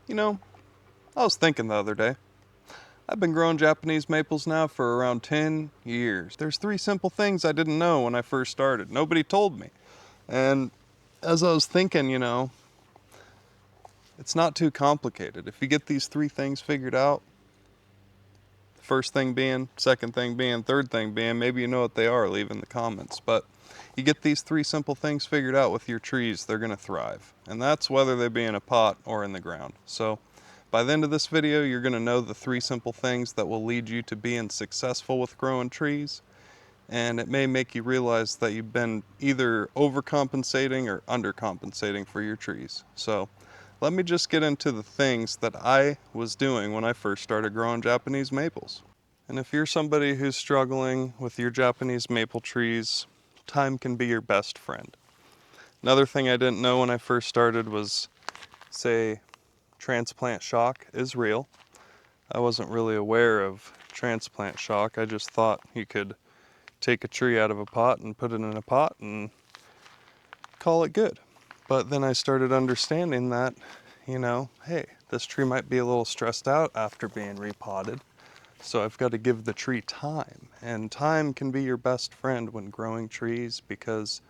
You know, I was thinking the other day, I've been growing Japanese maples now for around 10 years. There's three simple things I didn't know when I first started. Nobody told me. And as I was thinking, it's not too complicated. If you get these three things figured out, first thing being, second thing being, third thing being, maybe you know what they are, leave in the comments. But you get these three simple things figured out with your trees, they're going to thrive. And that's whether they be in a pot or in the ground. So by the end of this video, you're going to know the three simple things that will lead you to being successful with growing trees. And it may make you realize that you've been either overcompensating or undercompensating for your trees. So let me just get into the things that I was doing when I first started growing Japanese maples. And if you're somebody who's struggling with your Japanese maple trees, time can be your best friend. Another thing I didn't know when I first started was, say, transplant shock is real. I wasn't really aware of transplant shock. I just thought you could take a tree out of a pot and put it in a pot and call it good. But then I started understanding that, hey, this tree might be a little stressed out after being repotted. So I've got to give the tree time. And time can be your best friend when growing trees, because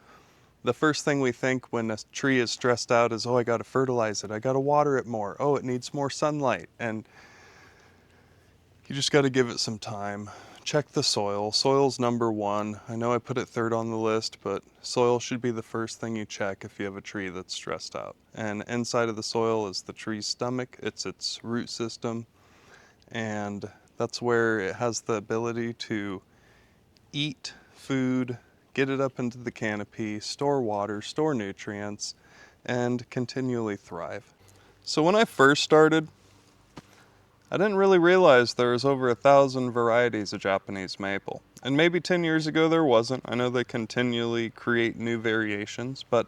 the first thing we think when a tree is stressed out is, oh, I got to fertilize it. I got to water it more. Oh, it needs more sunlight. And you just got to give it some time. Check the soil. Soil's number one. I know I put it third on the list, but soil should be the first thing you check if you have a tree that's stressed out. And inside of the soil is the tree's stomach. It's its root system. And that's where it has the ability to eat food, get it up into the canopy, store water, store nutrients, and continually thrive. So when I first started, I didn't really realize there was over 1,000 varieties of Japanese maple. And maybe 10 years ago there wasn't. I know they continually create new variations, but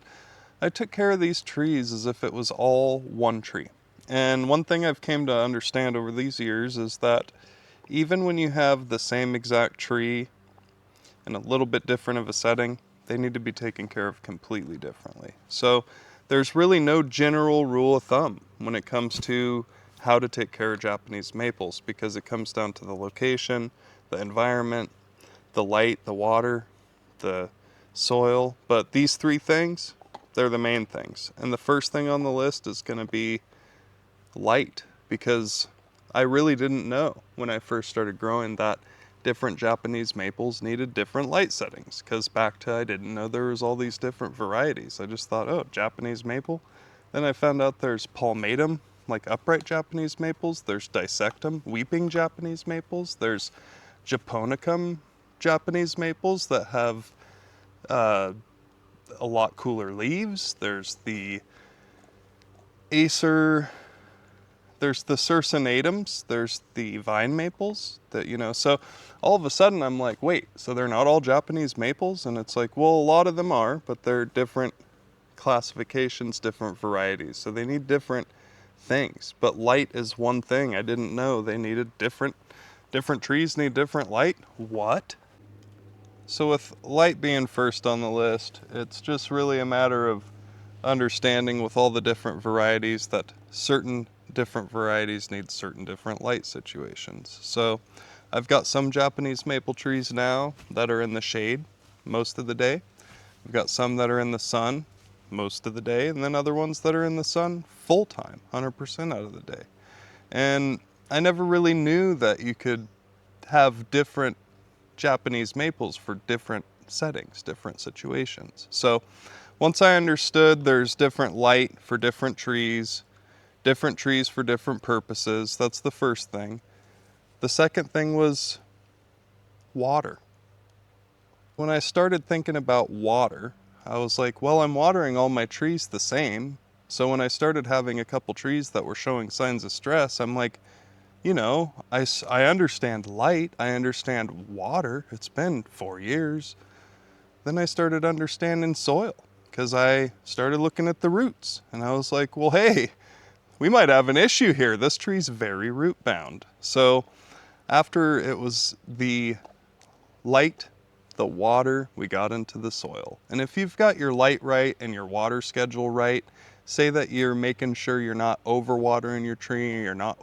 I took care of these trees as if it was all one tree. And one thing I've came to understand over these years is that even when you have the same exact tree in a little bit different of a setting, they need to be taken care of completely differently. So there's really no general rule of thumb when it comes to how to take care of Japanese maples, because it comes down to the location, the environment, the light, the water, the soil. But these three things, they're the main things. And the first thing on the list is going to be light, because I really didn't know when I first started growing that different Japanese maples needed different light settings, because back to I didn't know there was all these different varieties. I just thought, oh, Japanese maple. Then I found out there's palmatum, like upright Japanese maples. There's dissectum, weeping Japanese maples. There's japonicum Japanese maples that have a lot cooler leaves. There's the Acer, there's the circinatums, there's the vine maples that, so all of a sudden I'm like, wait, so they're not all Japanese maples? And it's like, well, a lot of them are, but they're different classifications, different varieties. So they need different things. But light is one thing I didn't know. They needed different trees need different light. What? So with light being first on the list, it's just really a matter of understanding with all the different varieties that certain different varieties need certain different light situations. So I've got some Japanese maple trees now that are in the shade most of the day. I've got some that are in the sun most of the day, and then other ones that are in the sun full time, 100% out of the day. And I never really knew that you could have different Japanese maples for different settings, different situations. So once I understood there's different light for different trees for different purposes, that's the first thing. The second thing was water. When I started thinking about water, I was like, well, I'm watering all my trees the same. So when I started having a couple trees that were showing signs of stress, I'm like, I understand light, I understand water. It's been 4 years. Then I started understanding soil, because I started looking at the roots, and I was like, well, hey, we might have an issue here. This tree's very root bound. So after it was the light, the water, we got into the soil. And if you've got your light right and your water schedule right, Say that you're making sure you're not overwatering your tree, you're not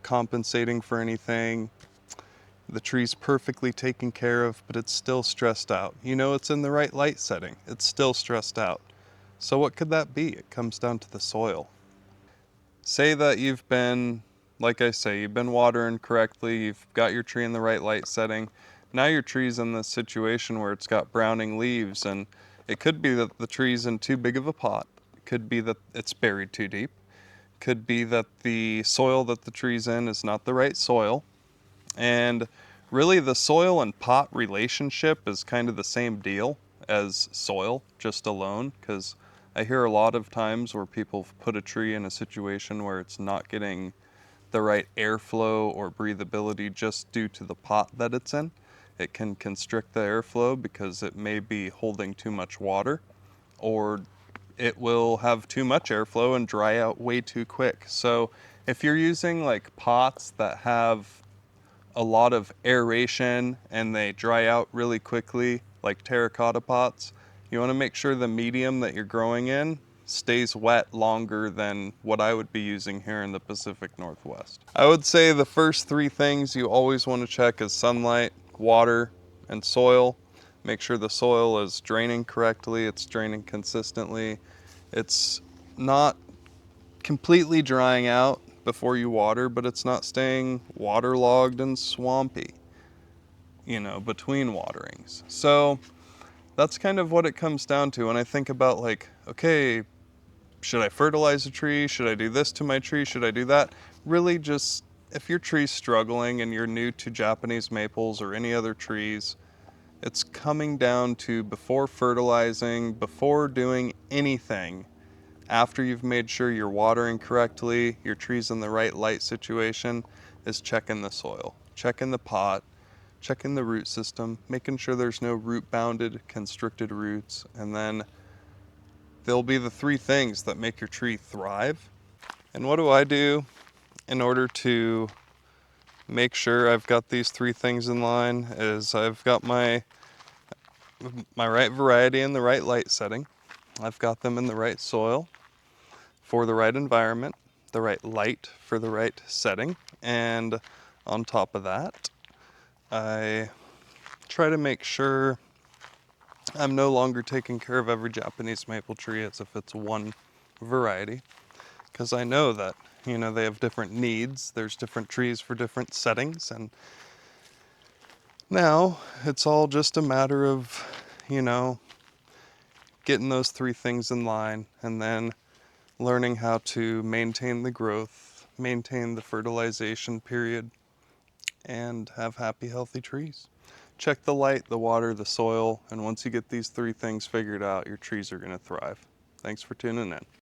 compensating for anything. The tree's perfectly taken care of, but it's still stressed out. You know it's in the right light setting. It's still stressed out. So what could that be? It comes down to the soil. Say that you've been, like I say, you've been watering correctly, you've got your tree in the right light setting. Now your tree's in this situation where it's got browning leaves, and it could be that the tree's in too big of a pot. It could be that it's buried too deep. Could be that the soil that the tree's in is not the right soil. And really, the soil and pot relationship is kind of the same deal as soil, just alone, because I hear a lot of times where people put a tree in a situation where it's not getting the right airflow or breathability just due to the pot that it's in. It can constrict the airflow because it may be holding too much water, or it will have too much airflow and dry out way too quick. So if you're using like pots that have a lot of aeration and they dry out really quickly, like terracotta pots, you want to make sure the medium that you're growing in stays wet longer than what I would be using here in the Pacific Northwest. I would say the first three things you always want to check is sunlight, water, and soil. Make sure the soil is draining correctly, it's draining consistently, it's not completely drying out before you water, but it's not staying waterlogged and swampy, between waterings. So that's kind of what it comes down to. When I think about like, okay, should I fertilize a tree? Should I do this to my tree? Should I do that? Really just, if your tree's struggling and you're new to Japanese maples or any other trees, it's coming down to before fertilizing, before doing anything, after you've made sure you're watering correctly, your tree's in the right light situation, is checking the soil, checking the pot, checking the root system, making sure there's no root bounded, constricted roots, and then they'll be the three things that make your tree thrive. And what do I do in order to make sure I've got these three things in line is I've got my right variety in the right light setting. I've got them in the right soil for the right environment, the right light for the right setting, and on top of that, I try to make sure I'm no longer taking care of every Japanese maple tree as if it's one variety, because I know that, they have different needs. There's different trees for different settings, and now it's all just a matter of, you know, getting those three things in line and then learning how to maintain the growth, maintain the fertilization period, and have happy, healthy trees. Check the light, the water, the soil, and once you get these three things figured out, your trees are going to thrive. Thanks for tuning in.